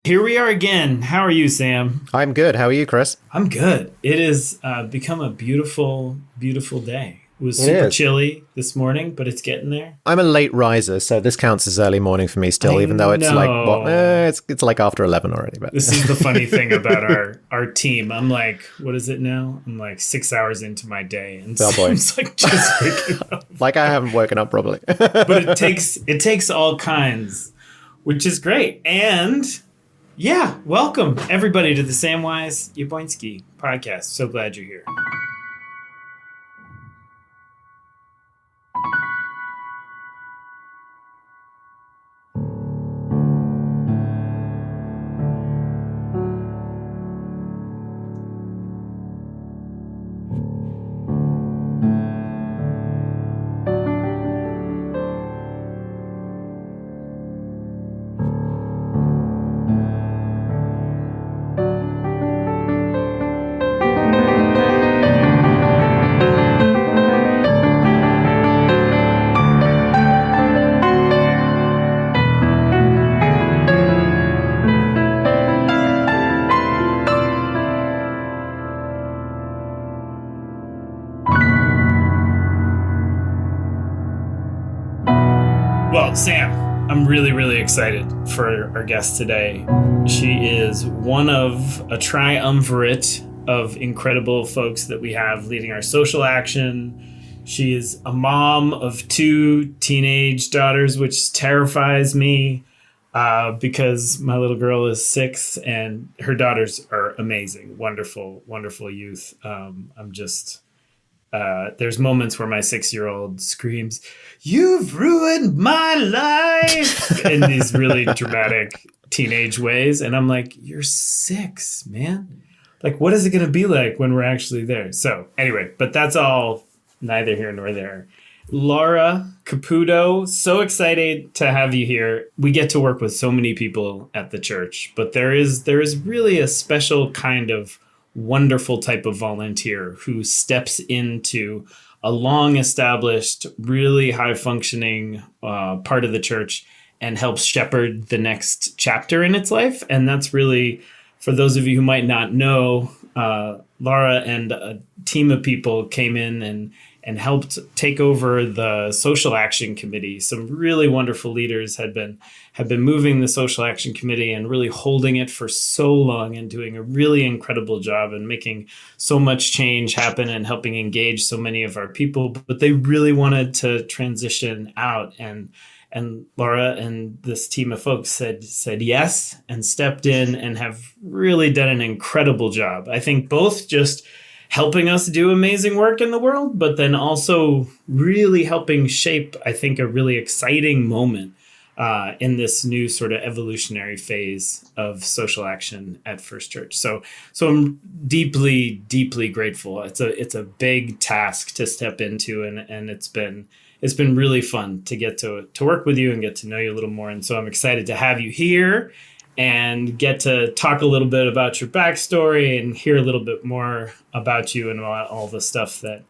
Here we are again. How are you, Sam? I'm good. How are you, Chris? I'm good. It has become a beautiful, beautiful day. It was It super is. chilly this morning, but it's getting there. I'm a late riser, so this counts as early morning for me still, I even though it's like know. it's like after 11 already. But This is the funny thing about our team. I'm like, what is it now? I'm like 6 hours into my day, and oh boy, Sam's like just waking up. like I haven't woken up probably. But it takes all kinds, which is great. And yeah, welcome everybody to the Samwise Yaboinski podcast. So glad you're here. Well, Sam, I'm really, really excited for our guest today. She is one of a triumvirate of incredible folks that we have leading our social action. She is a mom of two teenage daughters, which terrifies me because my little girl is 6 and her daughters are amazing, wonderful, wonderful youth. There's moments where my 6-year-old screams, "You've ruined my life," in these really dramatic teenage ways. And I'm like, you're 6, man. Like, what is it going to be like when we're actually there? So anyway, but that's all neither here nor there. Laura Caputo, so excited to have you here. We get to work with so many people at the church, but there is really a special kind of wonderful type of volunteer who steps into a long established, really high functioning part of the church and helps shepherd the next chapter in its life. And that's really, for those of you who might not know, Laura and a team of people came in and helped take over the social action committee. Some really wonderful leaders have been moving the social action committee and really holding it for so long and doing a really incredible job and making so much change happen and helping engage so many of our people. But they really wanted to transition out, and Laura and this team of folks said yes and stepped in and have really done an incredible job. I think both just helping us do amazing work in the world, but then also really helping shape, I think, a really exciting moment in this new sort of evolutionary phase of social action at First Church. So I'm deeply, deeply grateful. It's a big task to step into, and it's been really fun to get to work with you and get to know you a little more. And so I'm excited to have you here and get to talk a little bit about your backstory and hear a little bit more about you and about all the stuff that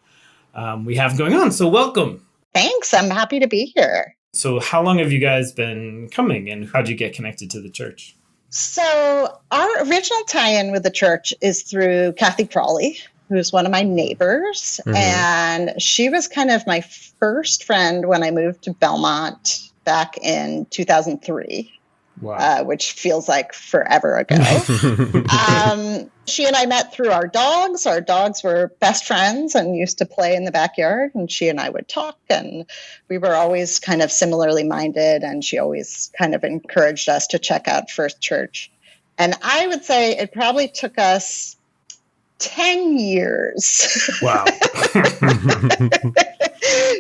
we have going on. So welcome. Thanks. I'm happy to be here. So how long have you guys been coming, and how'd you get connected to the church? So our original tie-in with the church is through Kathy Crawley, who's one of my neighbors. Mm-hmm. And she was kind of my first friend when I moved to Belmont back in 2003. Wow. Which feels like forever ago. She and I met through our dogs. Our dogs were best friends and used to play in the backyard, and she and I would talk, and we were always kind of similarly minded, and she always kind of encouraged us to check out First Church. And I would say it probably took us 10 years. Wow.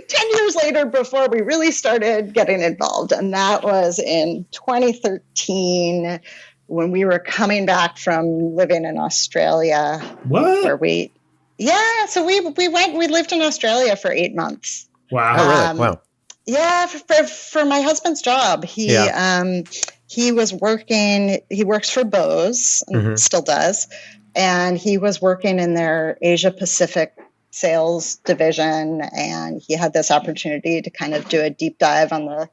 10 years later before we really started getting involved. And that was in 2013 when we were coming back from living in Australia. What? So we lived in Australia for 8 months. Wow. Oh, really? Wow. Yeah, for my husband's job. He was working, he works for Bose and Mm-hmm. still does. And he was working in their Asia Pacific sales division, and he had this opportunity to kind of do a deep dive on the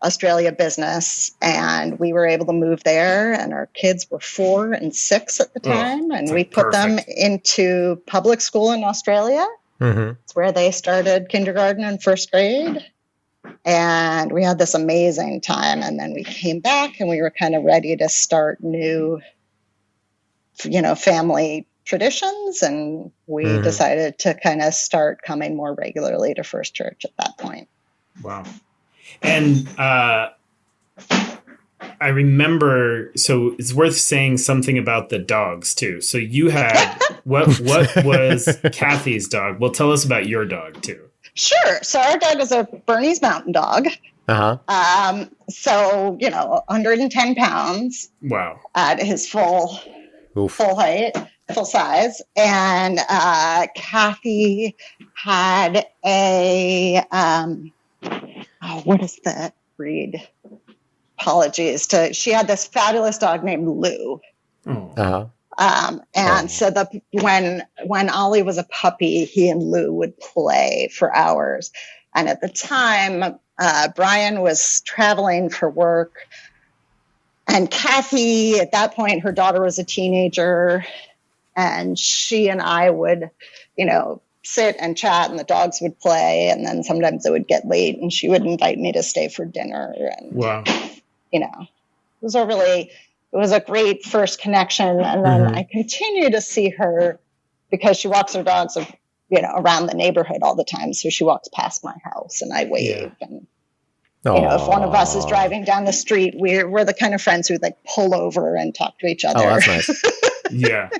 Australia business, and we were able to move there, and our kids were 4 and 6 at the time, and we put them into public school in Australia. It's where they started kindergarten and first grade, and we had this amazing time. And then we came back, and we were kind of ready to start new, family traditions, and we decided to kind of start coming more regularly to First Church at that point. Wow. And I remember, so it's worth saying something about the dogs too. So you had, what was Kathy's dog? Well, tell us about your dog too. Sure. So our dog is a Bernese Mountain Dog. So, 110 pounds. Wow. At his full height, full size. And Kathy had a, what is that breed? Apologies. She had this fabulous dog named Lou. So when Ollie was a puppy, he and Lou would play for hours. And at the time, Brian was traveling for work, and Kathy, at that point, her daughter was a teenager, and she and I would, sit and chat, and the dogs would play, and then sometimes it would get late, and she would invite me to stay for dinner. And wow. It was a great first connection. And then I continue to see her because she walks her dogs, around the neighborhood all the time. So she walks past my house and I wave. Yeah. And, if one of us is driving down the street, we're the kind of friends who pull over and talk to each other. Oh, that's nice. Yeah.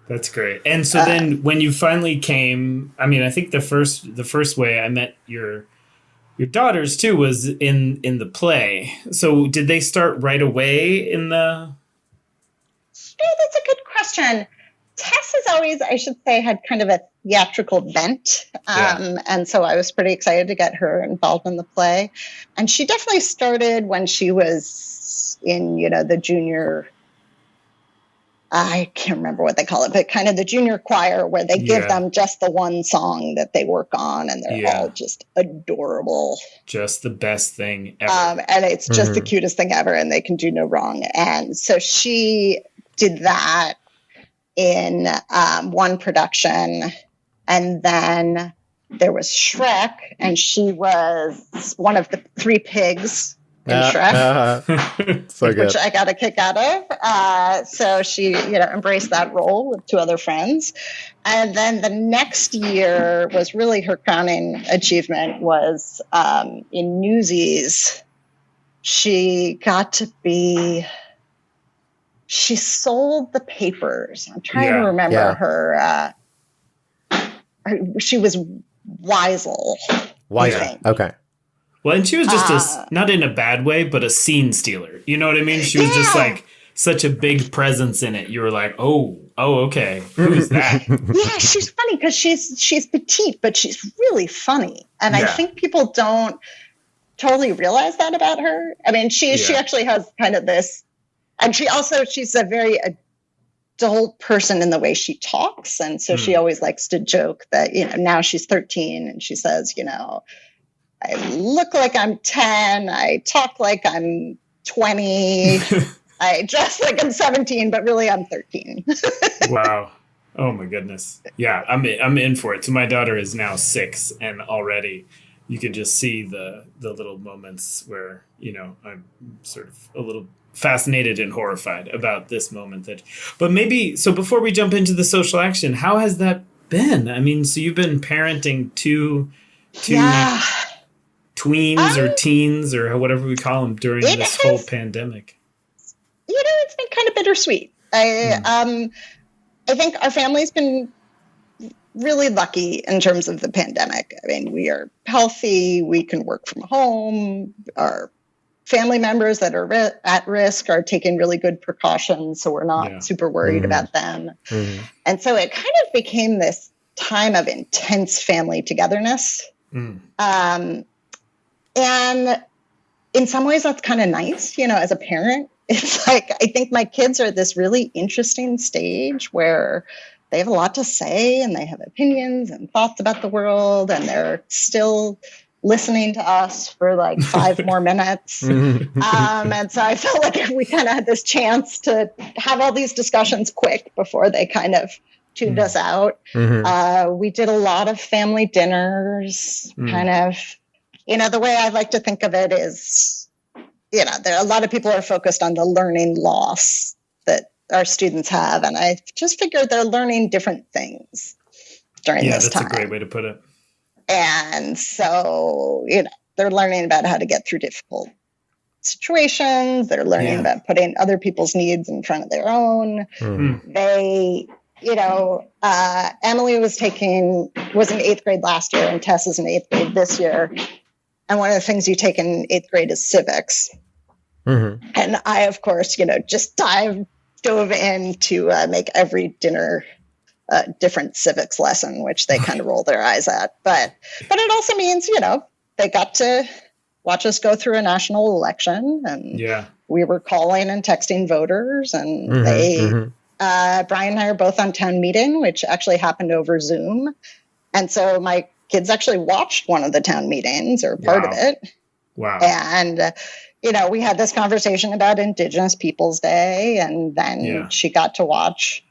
That's great. And so then when you finally came, I think the first way I met your daughters too was in the play. So did they start right away in the? Yeah, that's a good question. Tess has always, I should say, had kind of a theatrical bent. And so I was pretty excited to get her involved in the play. And she definitely started when she was in, the junior, I can't remember what they call it, but kind of the junior choir where they give them just the one song that they work on, and they're all just adorable. Just the best thing ever. And it's just the cutest thing ever, and they can do no wrong. And so she did that in one production, and then there was Shrek, and she was one of the 3 pigs in Shrek, so good. Which I got a kick out of. So she, embraced that role with 2 other friends. And then the next year was really her crowning achievement was in Newsies. She sold the papers. I'm trying to remember her. She was Weisel. Okay. Well, and she was just not in a bad way, but a scene stealer. You know what I mean? She was just such a big presence in it. You were like, oh, okay. Who's that? Yeah, she's funny because she's petite, but she's really funny. And I think people don't totally realize that about her. She actually has kind of this, and she's a very adult person in the way she talks. And so she always likes to joke that, now she's 13 and she says, I look like I'm 10. I talk like I'm 20. I dress like I'm 17, but really I'm 13. Wow. Oh my goodness. Yeah, I'm in for it. So my daughter is now 6, and already you can just see the little moments where, I'm sort of a little fascinated and horrified about this moment but maybe, so before we jump into the social action, how has that been? So you've been parenting two tweens or teens or whatever we call them during this whole pandemic. It's been kind of bittersweet. I think our family's been really lucky in terms of the pandemic. We are healthy. We can work from home. Our family members that are at risk are taking really good precautions, so we're not super worried about them. And so it kind of became this time of intense family togetherness. And in some ways that's kind of nice, as a parent. It's I think my kids are at this really interesting stage where they have a lot to say and they have opinions and thoughts about the world, and they're still listening to us for like 5 more minutes. And so I felt like we kind of had this chance to have all these discussions quick before they kind of tuned us out. We did a lot of family dinners, kind of, the way I like to think of it is, there are a lot of people are focused on the learning loss that our students have. And I just figured they're learning different things during this time. Yeah, that's a great way to put it. And so, they're learning about how to get through difficult situations. They're learning about putting other people's needs in front of their own. They, Emily was in 8th grade last year, and Tess is in 8th grade this year. And one of the things you take in 8th grade is civics. And I, of course, just dove in to make every dinner different civics lesson, which they kind of roll their eyes at. But it also means, they got to watch us go through a national election, and we were calling and texting voters, and Brian and I are both on town meeting, which actually happened over Zoom. And so my kids actually watched one of the town meetings, or part of it. Wow. And, we had this conversation about Indigenous Peoples Day, and then she got to watch,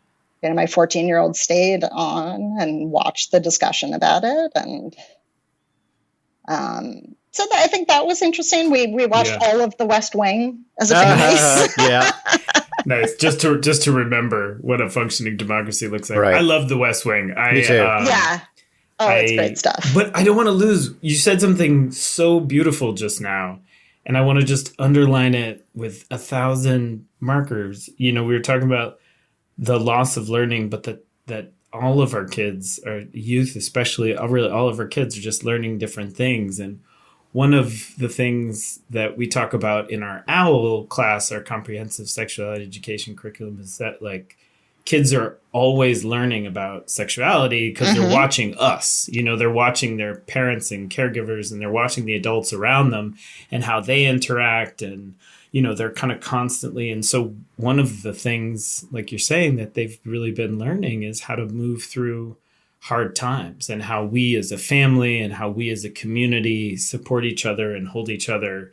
my 14-year-old stayed on and watched the discussion about it. And so I think that was interesting. We watched all of The West Wing as a family. Nice. Just to remember what a functioning democracy looks like. Right. I love The West Wing. Me too. It's great stuff. But I don't want to lose. You said something so beautiful just now, and I want to just underline it with 1,000 markers. We were talking about the loss of learning, but that all of our kids, our youth especially, really all of our kids are just learning different things. And one of the things that we talk about in our OWL class, our comprehensive sexuality education curriculum, is that like kids are always learning about sexuality because they're watching us. They're watching their parents and caregivers, and they're watching the adults around them and how they interact, and they're kind of constantly. And so one of the things, like you're saying, that they've really been learning is how to move through hard times, and how we as a family and how we as a community support each other and hold each other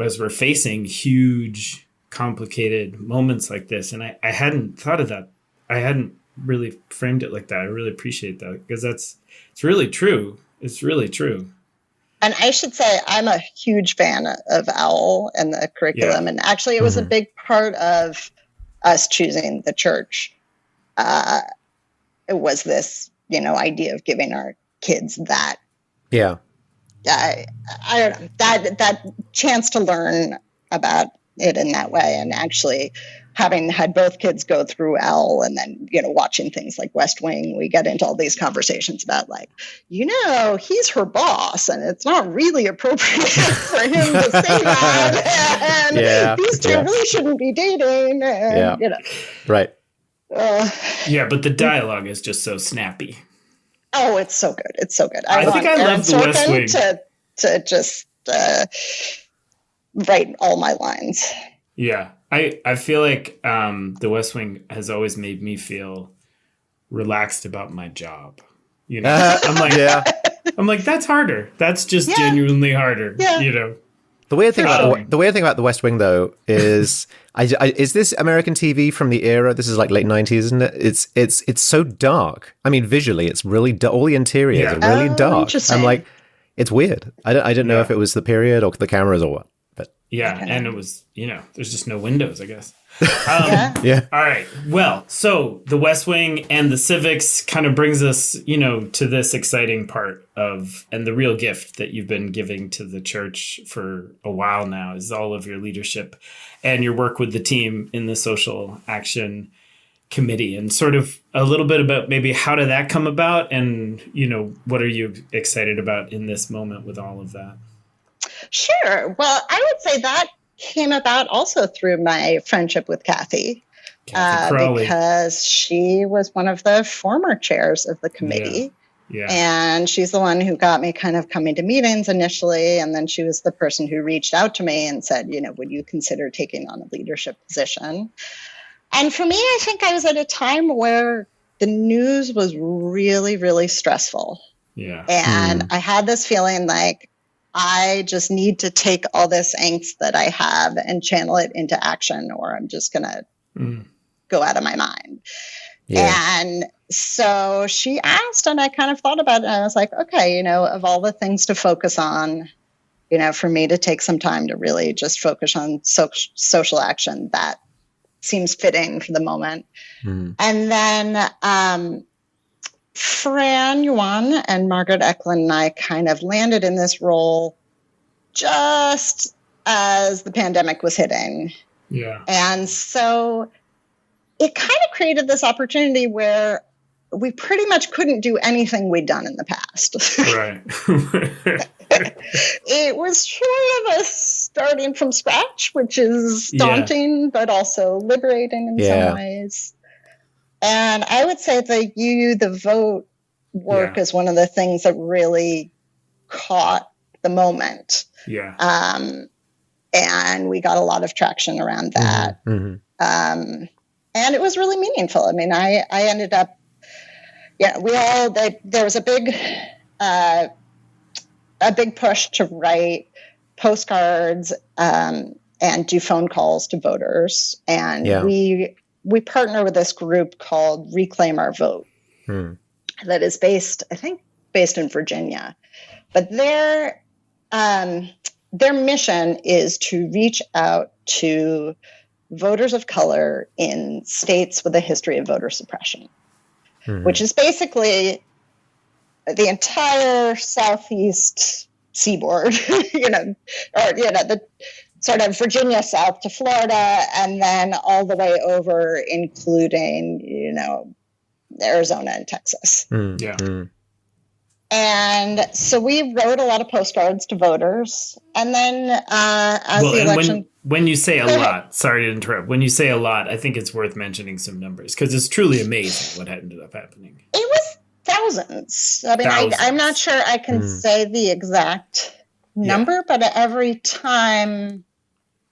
as we're facing huge, complicated moments like this. And I hadn't thought of that. I hadn't really framed it like that. I really appreciate that, because it's really true. It's really true. And I should say I'm a huge fan of OWL and the curriculum. And actually, it was a big part of us choosing the church. It was this, idea of giving our kids that. I don't know, that chance to learn about it in that way. And actually, having had both kids go through OWL, and then, watching things like West Wing, we get into all these conversations about like, he's her boss, and it's not really appropriate for him to say that. And these two really shouldn't be dating. And, Right. But the dialogue is just so snappy. Oh, it's so good. It's so good. I think I love The West Wing. To just write all my lines. Yeah. I feel like The West Wing has always made me feel relaxed about my job. I'm like, that's harder. That's just genuinely harder. The weird thing about The West Wing, though, is is this American TV from the era? This is like late 90s, isn't it? It's so dark. I mean, visually, it's really all the interiors are really dark. I'm like, it's weird. I didn't know if it was the period or the cameras or what. But and it was, there's just no windows, I guess. All right. Well, so The West Wing and the civics kind of brings us, to this exciting part of, and the real gift that you've been giving to the church for a while now, is all of your leadership and your work with the team in the social action committee, and sort of a little bit about maybe how did that come about, and, what are you excited about in this moment with all of that? Sure. Well, I would say that came about also through my friendship with Kathy because she was one of the former chairs of the committee. And she's the one who got me kind of coming to meetings initially. And then she was the person who reached out to me and said, would you consider taking on a leadership position? And for me, I think I was at a time where the news was really, really stressful. And I had this feeling like I just need to take all this angst that I have and channel it into action, or I'm just going to go out of my mind. Yeah. And so she asked, and I kind of thought about it, and I was like, okay, of all the things to focus on, for me to take some time to really just focus on social action, that seems fitting for the moment. And then Fran Yuan and Margaret Eklund and I kind of landed in this role just as the pandemic was hitting. Yeah. And so it kind of created this opportunity where we pretty much couldn't do anything we'd done in the past. Right. It was sort of a starting from scratch, which is daunting, but also liberating in some ways. And I would say the vote work is one of the things that really caught the moment. Yeah. And we got a lot of traction around that. And it was really meaningful. I mean, I ended up, there was a big push to write postcards and do phone calls to voters. And we partner with this group called Reclaim Our Vote that is based in Virginia. But their mission is to reach out to voters of color in states with a history of voter suppression, which is basically the entire southeast seaboard, the sort of Virginia south to Florida, and then all the way over, including, Arizona and Texas. And so we wrote a lot of postcards to voters. And then as the election... When you say a lot, sorry to interrupt, when you say a lot, I think it's worth mentioning some numbers, because it's truly amazing what ended up happening. It was thousands. I mean, I'm not sure I can say the exact number, but every time,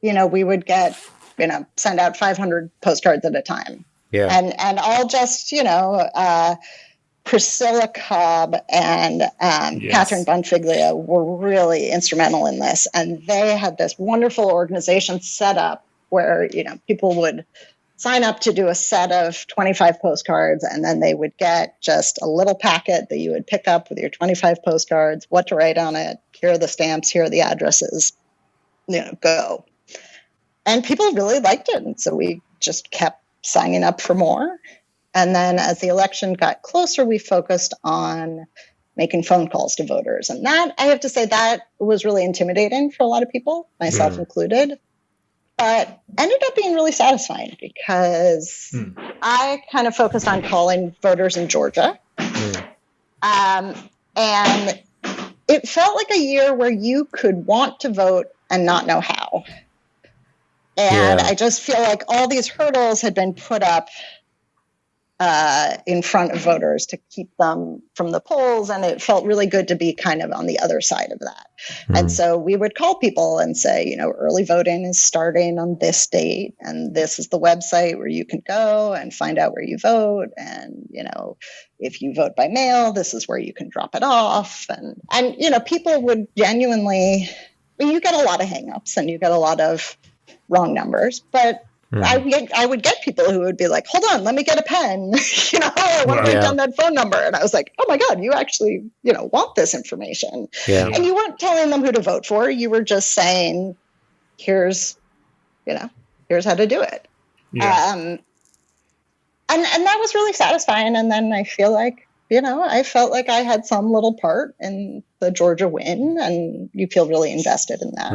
we would get, send out 500 postcards at a time. Yeah. And all just, Priscilla Cobb and Catherine Bonfiglia were really instrumental in this. And they had this wonderful organization set up where, people would sign up to do a set of 25 postcards, and then they would get just a little packet that you would pick up with your 25 postcards, what to write on it, here are the stamps, here are the addresses, go. And people really liked it. And so we just kept signing up for more. And then as the election got closer, we focused on making phone calls to voters. And that, I have to say, that was really intimidating for a lot of people, myself included, but ended up being really satisfying because I kind of focused on calling voters in Georgia. And it felt like a year where you could want to vote and not know how. And I just feel like all these hurdles had been put up in front of voters to keep them from the polls. And it felt really good to be kind of on the other side of that. And so we would call people and say, early voting is starting on this date, and this is the website where you can go and find out where you vote. And, if you vote by mail, this is where you can drop it off. And people would genuinely, you get a lot of hangups and you get a lot of wrong numbers, but I would get people who would be like, hold on, let me get a pen. I want to write down that phone number. And I was like, oh my God, you actually, want this information. Yeah. And you weren't telling them who to vote for. You were just saying, here's how to do it. Yeah. And that was really satisfying. And then I feel like, I felt like I had some little part in the Georgia win, and you feel really invested in that.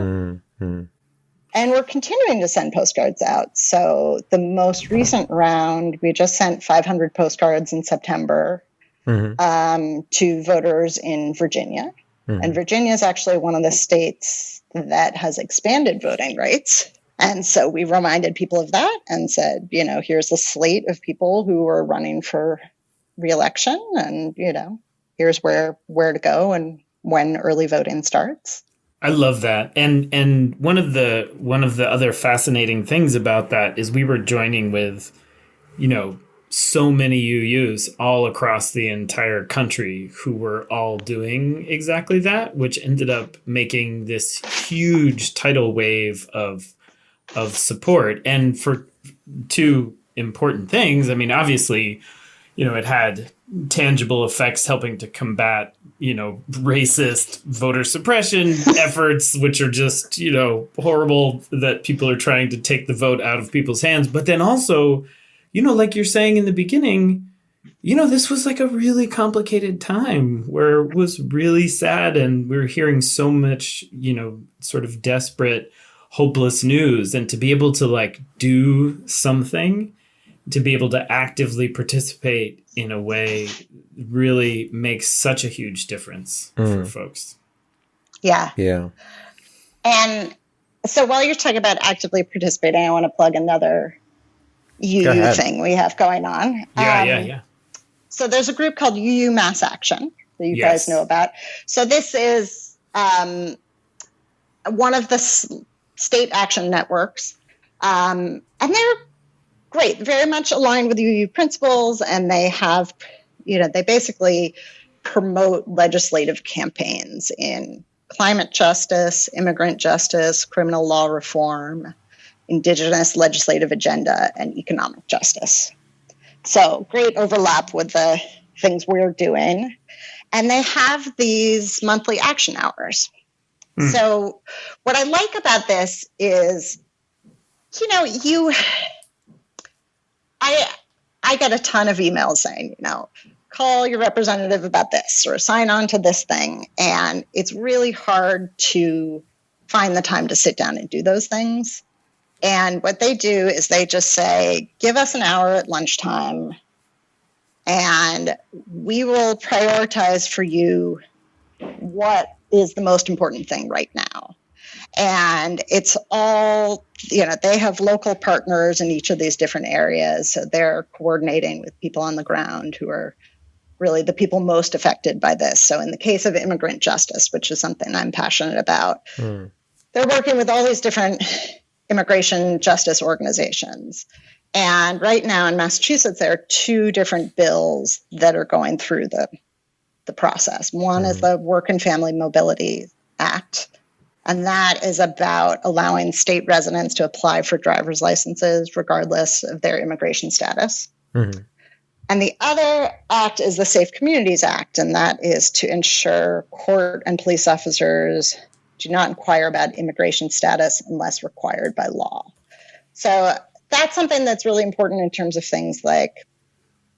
And we're continuing to send postcards out. So the most recent round, we just sent 500 postcards in September to voters in Virginia. And Virginia is actually one of the states that has expanded voting rights. And so we reminded people of that and said, here's a slate of people who are running for re-election, and, here's where to go and when early voting starts. I love that. And one of the other fascinating things about that is we were joining with, so many UUs all across the entire country who were all doing exactly that, which ended up making this huge tidal wave of support. And for two important things, I mean, obviously, it had tangible effects helping to combat, racist voter suppression efforts, which are just, horrible, that people are trying to take the vote out of people's hands. But then also, like you're saying in the beginning, this was like a really complicated time where it was really sad, and we were hearing so much, sort of desperate, hopeless news. And to be able to like do something, to be able to actively participate in a way, really makes such a huge difference for folks. Yeah. Yeah. And so while you're talking about actively participating, I want to plug another UU thing we have going on. Yeah. So there's a group called UU Mass Action that you guys know about. So this is one of the state action networks. And they're great, very much aligned with UU principles. And they have, they basically promote legislative campaigns in climate justice, immigrant justice, criminal law reform, Indigenous legislative agenda, and economic justice. So great overlap with the things we're doing. And they have these monthly action hours. So what I like about this is, I get a ton of emails saying, call your representative about this or sign on to this thing. And it's really hard to find the time to sit down and do those things. And what they do is they just say, give us an hour at lunchtime and we will prioritize for you what is the most important thing right now. And it's all, they have local partners in each of these different areas. So they're coordinating with people on the ground who are really the people most affected by this. So in the case of immigrant justice, which is something I'm passionate about, they're working with all these different immigration justice organizations. And right now in Massachusetts, there are two different bills that are going through the process. One is the Work and Family Mobility Act, and that is about allowing state residents to apply for driver's licenses regardless of their immigration status. And the other act is the Safe Communities Act, and that is to ensure court and police officers do not inquire about immigration status unless required by law. So that's something that's really important in terms of things like,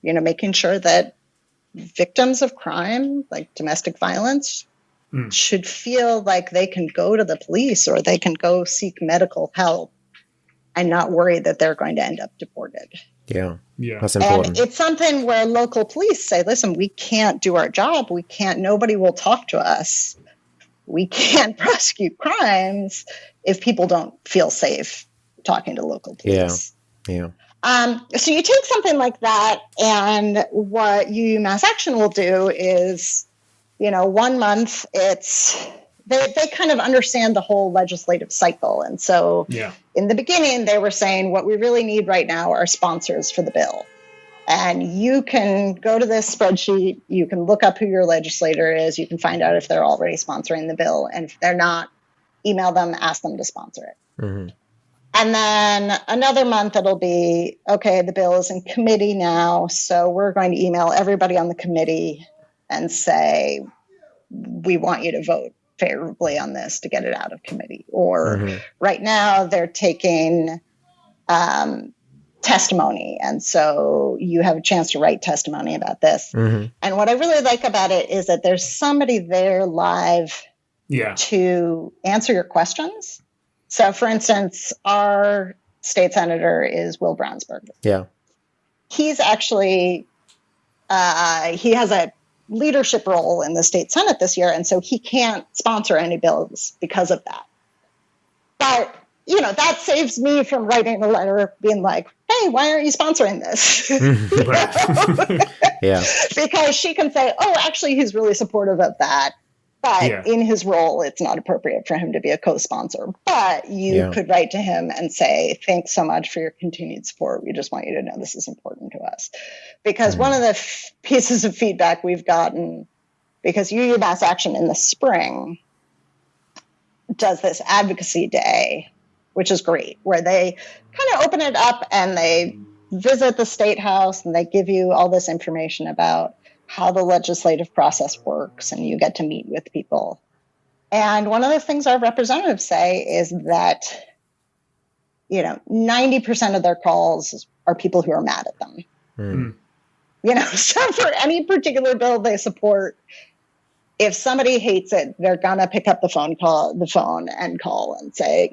making sure that victims of crime, like domestic violence, should feel like they can go to the police or they can go seek medical help and not worry that they're going to end up deported. Yeah. That's important. And it's something where local police say, listen, we can't do our job. Nobody will talk to us. We can't prosecute crimes if people don't feel safe talking to local police. Yeah. So you take something like that, and what UU Mass Action will do is, 1 month they kind of understand the whole legislative cycle. And so in the beginning, they were saying what we really need right now are sponsors for the bill. And you can go to this spreadsheet, you can look up who your legislator is, you can find out if they're already sponsoring the bill. And if they're not, email them, ask them to sponsor it. And then another month, it'll be, okay, the bill is in committee now, so we're going to email everybody on the committee and say, we want you to vote favorably on this to get it out of committee. Or right now, they're taking testimony, and so you have a chance to write testimony about this. And what I really like about it is that there's somebody there live to answer your questions. So, for instance, our state senator is Will Brownsburg. Yeah. He's actually, he has a leadership role in the state Senate this year, and so he can't sponsor any bills because of that. But, that saves me from writing a letter being like, hey, why aren't you sponsoring this? Yeah. Because she can say, oh, actually, he's really supportive of that. But in his role, it's not appropriate for him to be a co-sponsor. But you could write to him and say, thanks so much for your continued support. We just want you to know this is important to us. process. Because one of the pieces of feedback we've gotten, because UU Mass Action in the spring does this advocacy day, which is great, where they kind of open it up and they visit the State House and they give you all this information about how the legislative process works, and you get to meet with people. And one of the things our representatives say is that, 90% of their calls are people who are mad at them. So for any particular bill they support, if somebody hates it, they're gonna pick up the phone and call and say,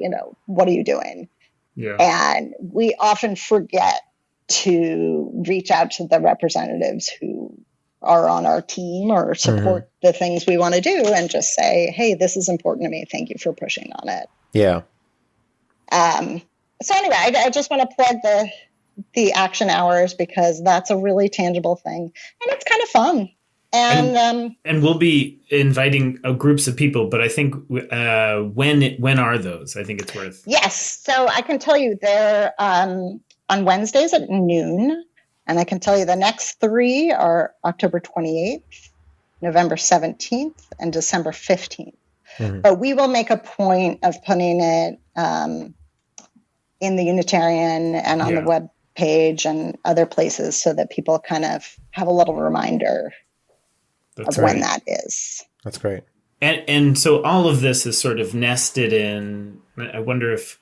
what are you doing? Yeah. And we often forget to reach out to the representatives who are on our team or support the things we want to do and just say, hey, this is important to me. Thank you for pushing on it. Yeah. So anyway, I just want to plug the action hours because that's a really tangible thing and it's kind of fun. And we'll be inviting groups of people, but I think when are those? I think it's worth. Yes. So I can tell you they're on Wednesdays at noon. And I can tell you the next 3 are October 28th, November 17th, and December 15th. But we will make a point of putting it in the Unitarian and on the web page and other places so that people kind of have a little reminder of when that is. That's great. And so all of this is sort of nested in, I wonder if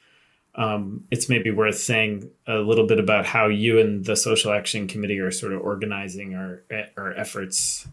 it's maybe worth saying a little bit about how you and the Social Action Committee are sort of organizing our efforts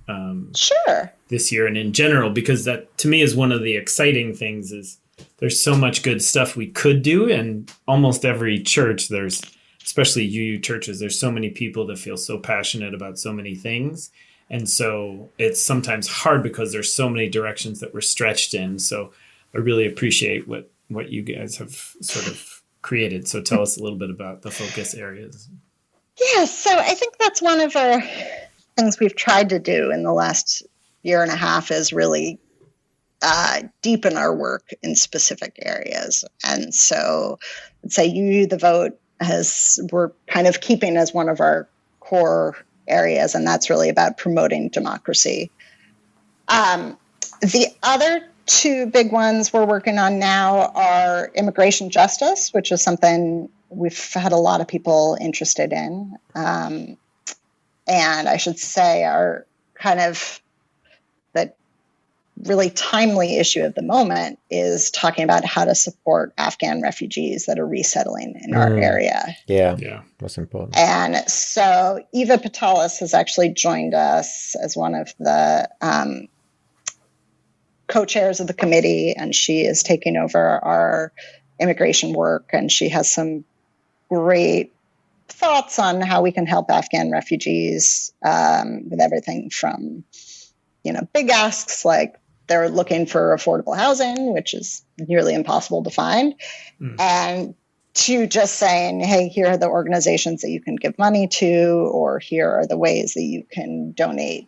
this year and in general, because that to me is one of the exciting things is there's so much good stuff we could do. And almost every church, there's, especially UU churches, there's so many people that feel so passionate about so many things. And so it's sometimes hard because there's so many directions that we're stretched in. So I really appreciate what you guys have sort of created. So tell us a little bit about the focus areas. Yeah, so I think that's one of our things we've tried to do in the last year and a half is really deepen our work in specific areas. And so I'd say UU the Vote we're kind of keeping as one of our core areas, and that's really about promoting democracy. The other 2 big ones we're working on now are immigration justice, which is something we've had a lot of people interested in. And I should say our kind of the really timely issue of the moment is talking about how to support Afghan refugees that are resettling in our area. Yeah, that's important. And so Eva Patalis has actually joined us as one of the co-chairs of the committee, and she is taking over our immigration work, and she has some great thoughts on how we can help Afghan refugees with everything from, big asks like they're looking for affordable housing, which is nearly impossible to find, and to just saying, hey, here are the organizations that you can give money to, or here are the ways that you can donate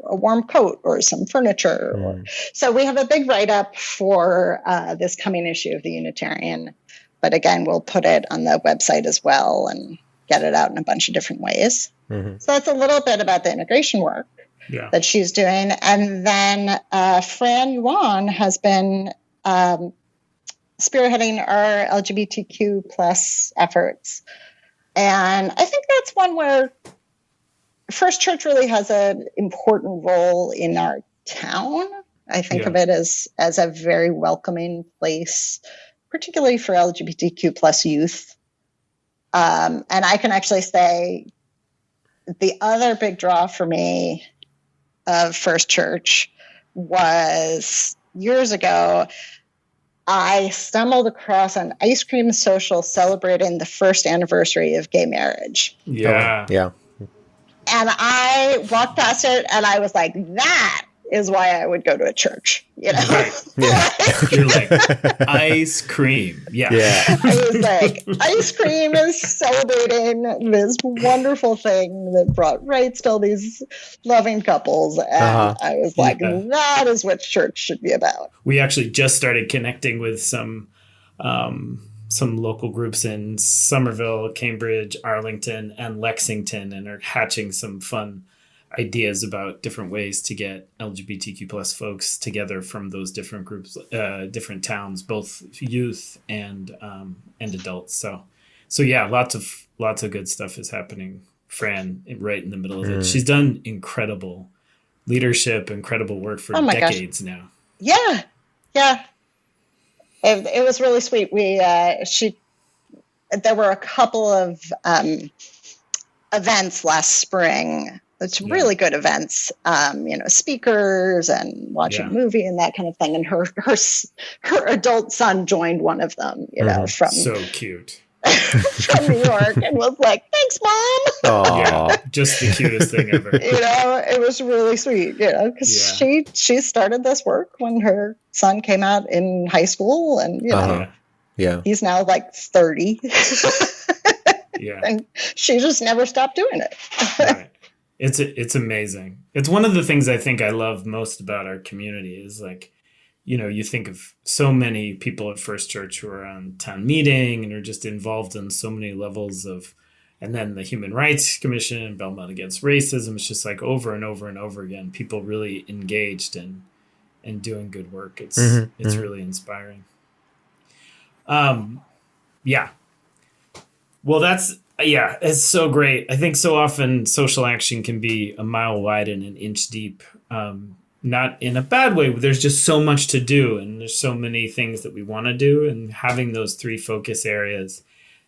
a warm coat or some furniture. So we have a big write-up for this coming issue of the Unitarian. But again, we'll put it on the website as well and get it out in a bunch of different ways. So that's a little bit about the immigration work that she's doing. And then Fran Yuan has been spearheading our LGBTQ plus efforts. And I think that's one where First Church really has an important role in our town. I think of it as a very welcoming place, particularly for LGBTQ plus youth. And I can actually say the other big draw for me of First Church was years ago, I stumbled across an ice cream social celebrating the first anniversary of gay marriage. Yeah. And I walked past it and I was like, that is why I would go to a church, Right. Yeah. You're like, ice cream. Yeah. I was like, ice cream is celebrating this wonderful thing that brought rights to all these loving couples. And I was like, that is what church should be about. We actually just started connecting with some local groups in Somerville, Cambridge, Arlington, and Lexington, and are hatching some fun ideas about different ways to get LGBTQ plus folks together from those different groups, different towns, both youth and adults. So yeah, lots of good stuff is happening. Fran, right in the middle of it, she's done incredible leadership, incredible work for decades now. Yeah. It was really sweet. There were a couple of events last spring. It's really good events, speakers and watching a movie and that kind of thing. And her adult son joined one of them, from so cute. from New York, and was like, "Thanks, Mom." Yeah, just the cutest thing ever. It was really sweet, because she started this work when her son came out in high school, and he's now like 30. And she just never stopped doing it. Right. It's amazing. It's one of the things I think I love most about our community is like, you think of so many people at First Church who are on town meeting and are just involved in so many levels of, and then the Human Rights Commission, Belmont Against Racism. It's just like over and over and over again, people really engaged and doing good work. It's really inspiring. Well, it's so great. I think so often social action can be a mile wide and an inch deep. Not in a bad way. There's just so much to do, and there's so many things that we want to do. And having those 3 focus areas,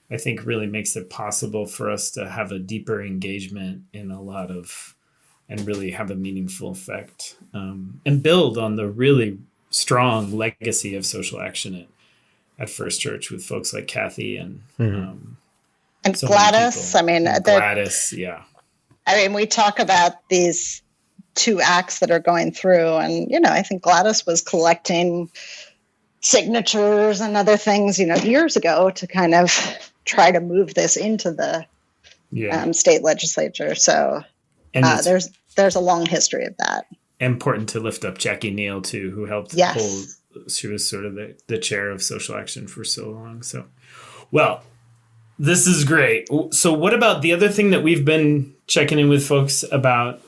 I think, really makes it possible for us to have a deeper engagement in and really have a meaningful effect, and build on the really strong legacy of social action at First Church with folks like Kathy and so Gladys. Gladys, yeah. We talk about these 2 acts that are going through, and I think Gladys was collecting signatures and other things, years ago to kind of try to move this into the state legislature. So there's a long history of that. Important to lift up Jackie Neal too, who helped hold. She was sort of the chair of social action for so long. So, well, this is great. So what about the other thing that we've been checking in with folks about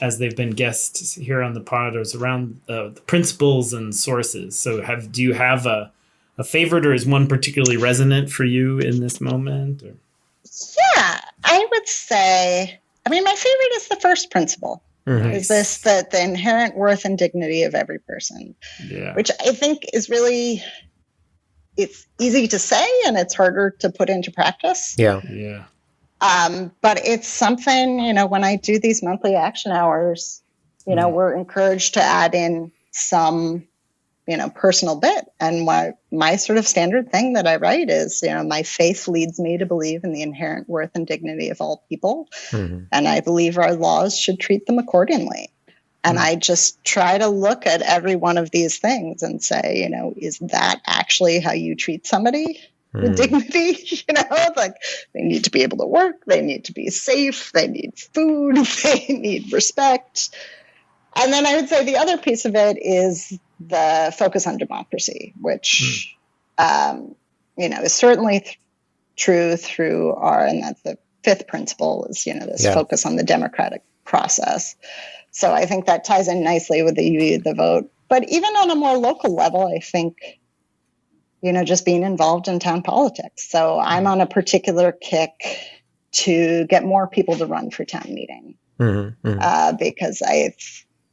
as they've been guests here on the pod is around the principles and sources. So do you have a favorite, or is one particularly resonant for you in this moment? Or? Yeah, I would say, my favorite is the first principle. Nice. Is this the inherent worth and dignity of every person? Yeah. Which I think is really, it's easy to say and it's harder to put into practice. Yeah. But it's something, when I do these monthly action hours, we're encouraged to add in some, personal bit. And my sort of standard thing that I write is, my faith leads me to believe in the inherent worth and dignity of all people. And I believe our laws should treat them accordingly. And I just try to look at every one of these things and say, is that actually how you treat somebody with dignity? Like they need to be able to work. They need to be safe. They need food. They need respect. And then I would say the other piece of it is the focus on democracy, which, is certainly true through and that's the 5th principle is, this focus on the democratic process. So I think that ties in nicely with the vote. But even on a more local level, I think, just being involved in town politics. So I'm on a particular kick to get more people to run for town meeting because I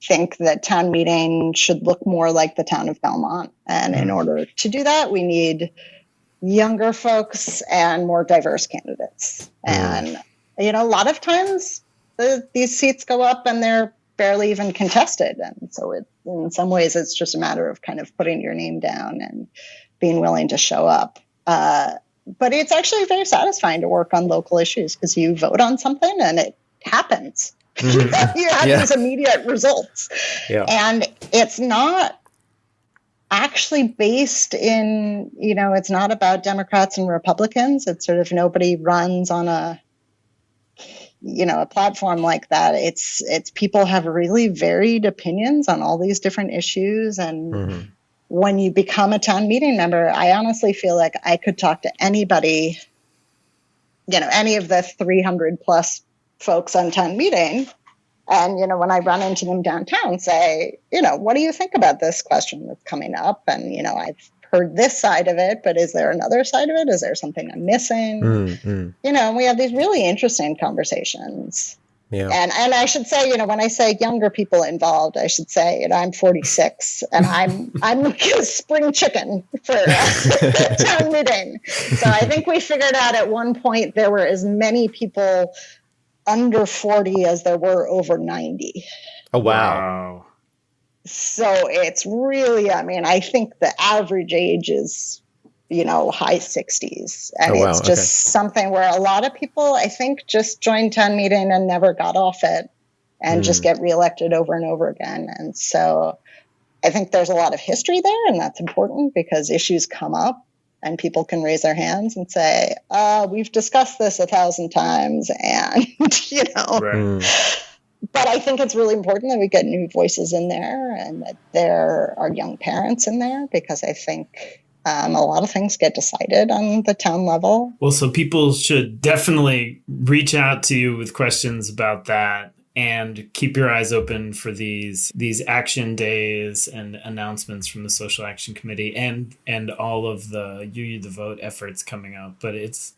think that town meeting should look more like the town of Belmont. And in order to do that, we need younger folks and more diverse candidates. And, a lot of times these seats go up and they're barely even contested. And so in some ways, it's just a matter of kind of putting your name down and being willing to show up. But it's actually very satisfying to work on local issues because you vote on something and it happens. You have these immediate results. And it's not actually based in, it's not about Democrats and Republicans. It's sort of nobody runs on a platform like that. It's people have really varied opinions on all these different issues and when you become a town meeting member, I honestly feel like I could talk to anybody, any of the 300 plus folks on town meeting. And, when I run into them downtown, say, what do you think about this question that's coming up? And, I've heard this side of it, but is there another side of it? Is there something I'm missing? We have these really interesting conversations. Yeah. And I should say, when I say younger people involved, I should say, I'm 46 and I'm a spring chicken for town meeting. So I think we figured out at one point there were as many people under 40 as there were over 90. Oh, wow. So it's really, I think the average age is, high 60s. And it's just something where a lot of people, I think, just joined town meeting and never got off it and just get reelected over and over again. And so I think there's a lot of history there, and that's important because issues come up. And people can raise their hands and say, we've discussed this 1,000 times. And, But I think it's really important that we get new voices in there and that there are young parents in there because I think a lot of things get decided on the town level. Well, so people should definitely reach out to you with questions about that. And keep your eyes open for these action days and announcements from the Social Action Committee and all of the You the Vote efforts coming up. But it's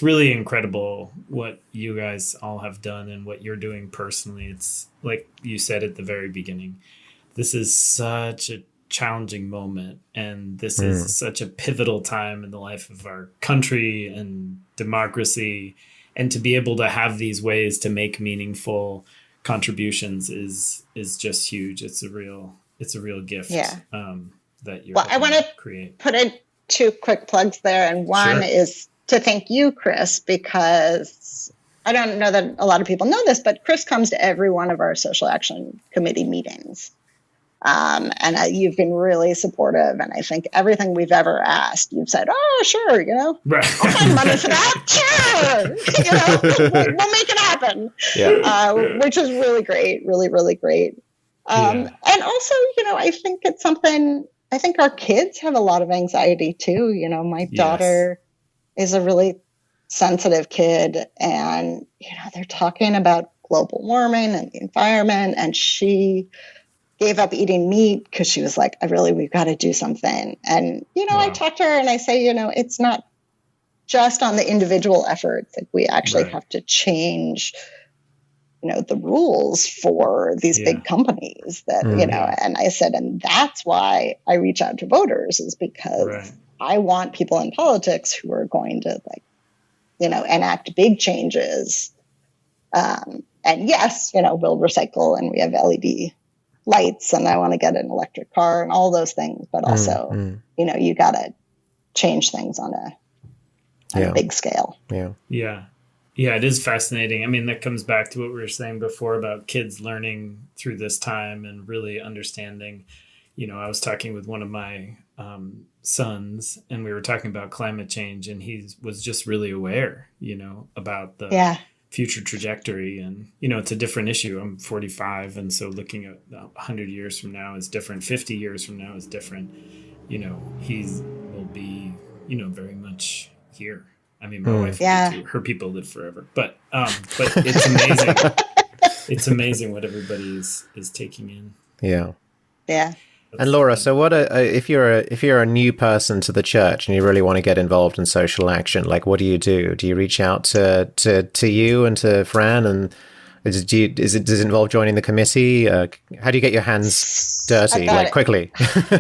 really incredible what you guys all have done and what you're doing personally. It's like you said at the very beginning, this is such a challenging moment, and this is such a pivotal time in the life of our country and democracy. And to be able to have these ways to make meaningful contributions is just huge. It's a real gift. Yeah. That you're. Well, I want to create. Put in 2 quick plugs there, and one is to thank you, Chris, because I don't know that a lot of people know this, but Chris comes to every one of our Social Action Committee meetings. And you've been really supportive. And I think everything we've ever asked, you've said, oh, sure, right. I'll find money for that. Sure. We'll make it happen. Yeah. Which is really great. Really, really great. And also, I think it's something, I think our kids have a lot of anxiety too. My daughter is a really sensitive kid and, they're talking about global warming and the environment, and she gave up eating meat because she was like, we've got to do something. And, I talked to her and I say, it's not just on the individual efforts. Like we actually have to change, the rules for these big companies that, and I said, and that's why I reach out to voters is because I want people in politics who are going to enact big changes. And yes, we'll recycle and we have LED lights and I want to get an electric car and all those things, but also, you got to change things on a big scale. Yeah, it is fascinating. I mean, that comes back to what we were saying before about kids learning through this time and really understanding. I was talking with one of my sons and we were talking about climate change, and he was just really aware, about the future trajectory. And, it's a different issue. I'm 45. And so looking at 100 years from now is different. 50 years from now is different. He will be, very much here. I mean, my wife, her people live forever, but it's amazing. It's amazing what everybody is taking in. Yeah. Yeah. And Laura, so what if you're a new person to the church and you really want to get involved in social action? Like, what do you do? Do you reach out to you and to Fran, and does it involve joining the committee? How do you get your hands dirty, quickly?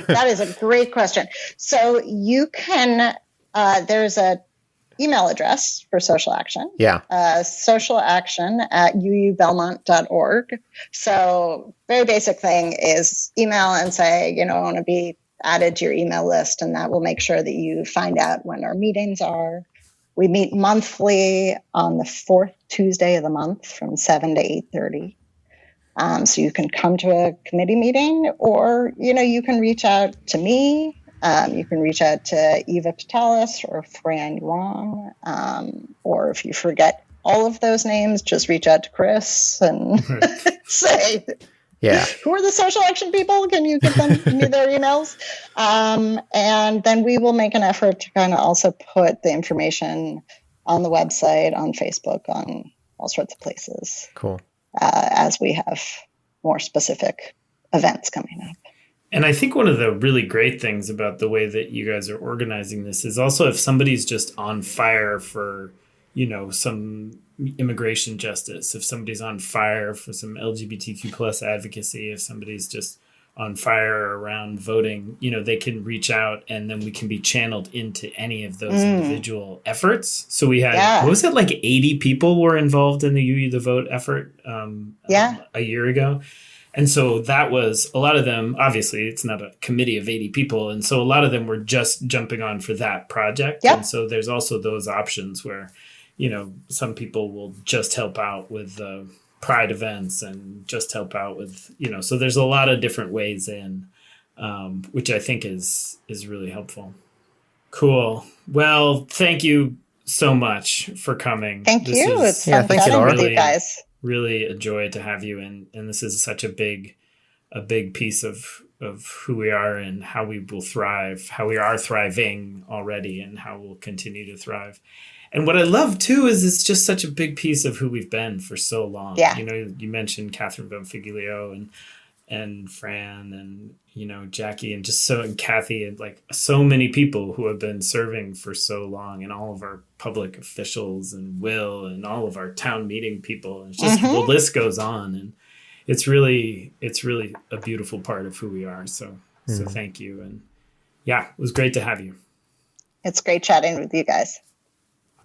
That is a great question. So you can. There's a email address for social action. socialaction@uubelmont.org. So very basic thing is email and say, I want to be added to your email list, and that will make sure that you find out when our meetings are. We meet monthly on the 4th Tuesday of the month from 7 to 8:30. So you can come to a committee meeting, or, you can reach out to me. You can reach out to Eva Patalis or Fran Yuan, or if you forget all of those names, just reach out to Chris and say, Yeah. Who are the social action people? Can you give me their emails? And then we will make an effort to kind of also put the information on the website, on Facebook, on all sorts of places. Cool. As we have more specific events coming up. And I think one of the really great things about the way that you guys are organizing this is also if somebody's just on fire for, some immigration justice, if somebody's on fire for some LGBTQ plus advocacy, if somebody's just on fire around voting, they can reach out and then we can be channeled into any of those individual efforts. So we had, what was it, like 80 people were involved in the the Vote effort a year ago. And so that was a lot of them. Obviously, it's not a committee of 80 people. And so a lot of them were just jumping on for that project. Yep. And so there's also those options where, some people will just help out with Pride events and just help out with, so there's a lot of different ways in, which I think is really helpful. Cool. Well, thank you so much for coming. Thank you. It's fun thanks, chatting Laura. with you guys. Really a joy to have you, and this is such a big piece of who we are and how we will thrive, how we are thriving already, and how we'll continue to thrive. And what I love too is it's just such a big piece of who we've been for so long. Yeah. You mentioned Catherine Bonfiglio and Fran and Jackie and and Kathy and like so many people who have been serving for so long, and all of our public officials and Will and all of our town meeting people. And it's just the list goes on, and it's really a beautiful part of who we are. So thank you, and it was great to have you. It's great chatting with you guys.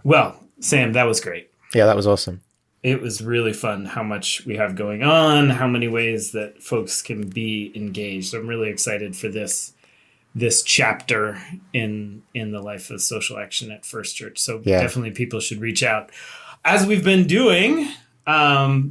Well, Sam, that was great. Yeah, that was awesome. It was really fun how much we have going on, how many ways that folks can be engaged. I'm really excited for this chapter in the life of social action at First Church. So definitely people should reach out. As we've been doing,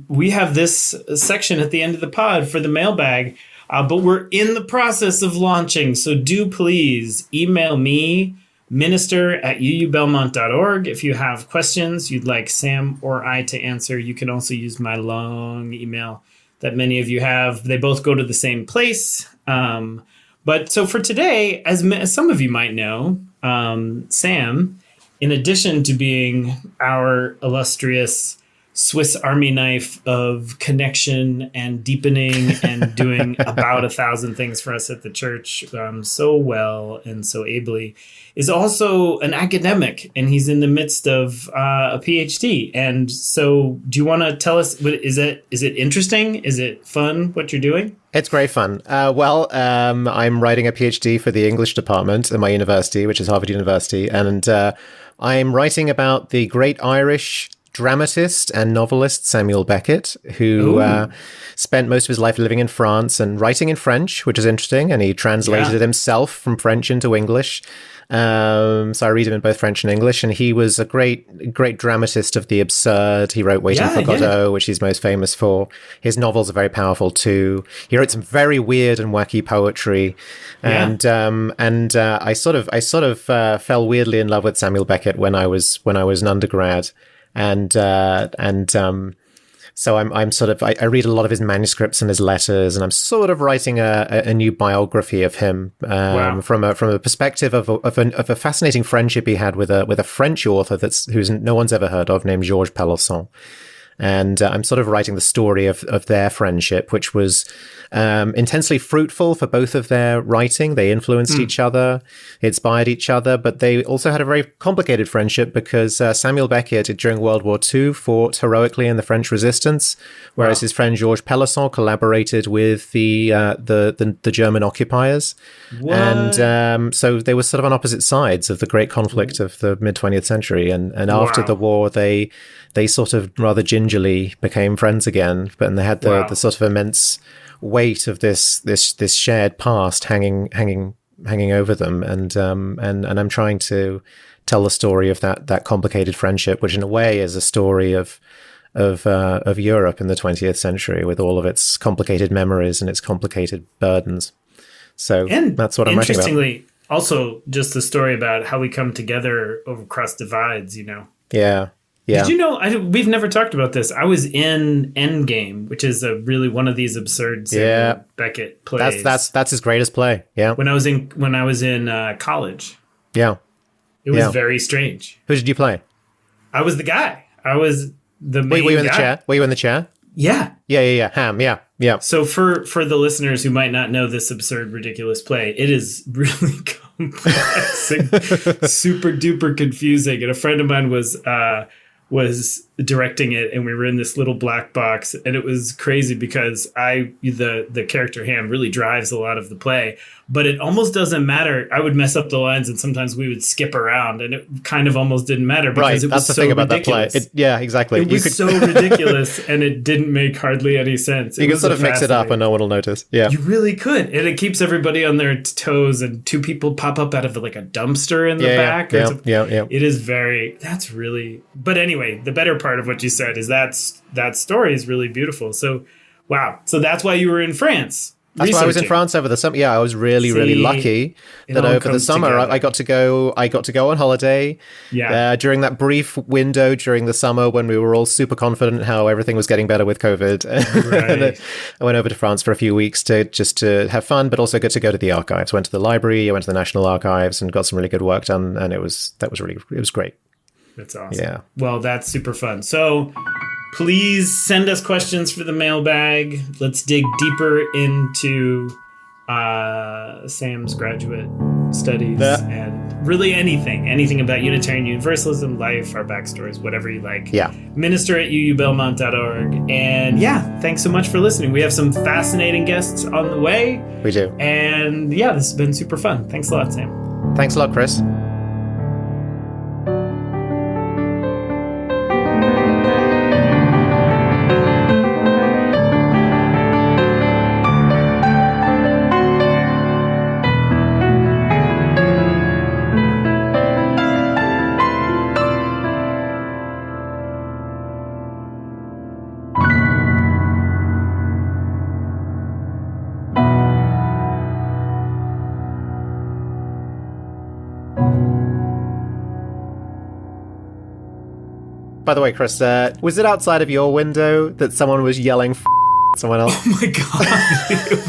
we have this section at the end of the pod for the mailbag, but we're in the process of launching. So do please email me, minister@uubelmont.org. If you have questions you'd like Sam or I to answer, you can also use my long email that many of you have. They both go to the same place. But so for today, as some of you might know, Sam, in addition to being our illustrious Swiss Army knife of connection and deepening and doing about 1,000 things for us at the church so well and so ably, is also an academic, and he's in the midst of a PhD. And so do you want to tell us, is it interesting? Is it fun what you're doing? It's great fun. I'm writing a PhD for the English department at my university, which is Harvard University. And I'm writing about the great Irish dramatist and novelist Samuel Beckett, who spent most of his life living in France and writing in French, which is interesting. And he translated it himself from French into English. So I read him in both French and English, and he was a great dramatist of the absurd. He wrote Waiting for Godot, which he's most famous for. His novels are very powerful too. He wrote some very weird and wacky poetry, and I sort of fell weirdly in love with Samuel Beckett when I was an undergrad, so I read a lot of his manuscripts and his letters, and I'm sort of writing a new biography of him from a perspective of a fascinating friendship he had with a French author who's no one's ever heard of, named Georges Pelisson. And I'm sort of writing the story of their friendship, which was intensely fruitful for both of their writing. They influenced each other, inspired each other, but they also had a very complicated friendship because Samuel Beckett, during World War II, fought heroically in the French resistance, whereas his friend Georges Pelisson collaborated with the German occupiers. What? And so they were sort of on opposite sides of the great conflict of the mid-20th century. And after the war, they sort of rather gingerly became friends again, but they had the sort of immense weight of this shared past hanging over them, and I'm trying to tell the story of that complicated friendship, which in a way is a story of Europe in the 20th century with all of its complicated memories and its complicated burdens. So that's what I'm writing about. Interestingly, also just the story about how we come together across divides, Yeah. Yeah. Did you know? We've never talked about this. I was in Endgame, which is a really one of these absurd Samuel Beckett plays. That's his greatest play. Yeah. When I was in college, Yeah. it was very strange. Who did you play? I was the guy. I was the main Were you in guy. the chair? Were you in the chair? Yeah. Yeah. Ham. Yeah. So for the listeners who might not know this absurd, ridiculous play, it is really complex and super duper confusing. And a friend of mine was directing it, and we were in this little black box, and it was crazy because the character Ham really drives a lot of the play, but it almost doesn't matter. I would mess up the lines, and sometimes we would skip around, and it kind of almost didn't matter because it was that's the so thing about ridiculous. that play. Yeah, exactly. It was so ridiculous, and it didn't make hardly any sense. You can sort of mix it up, and no one will notice. Yeah, you really could, and it keeps everybody on their toes. And two people pop up out of like a dumpster in the back. Yeah. It is that's really. But anyway, the better part of what you said is that story is really beautiful. So, wow. So that's why you were in France. That's why I was in France over the summer. Yeah, I was really lucky that over the summer I got to go on holiday. Yeah. During that brief window during the summer when we were all super confident how everything was getting better with COVID. Right. I went over to France for a few weeks to have fun, but also get to go to the archives. Went to the library, I went to the National Archives and got some really good work done, and it was great. That's awesome. Yeah. Well, that's super fun. So please send us questions for the mailbag. Let's dig deeper into Sam's graduate studies and really anything about Unitarian Universalism, life, our backstories, whatever you like. Yeah. Minister at uubelmont.org. And thanks so much for listening. We have some fascinating guests on the way. We do. And this has been super fun. Thanks a lot, Sam. Thanks a lot, Chris. By the way, Chris, was it outside of your window that someone was yelling someone else? Oh my God.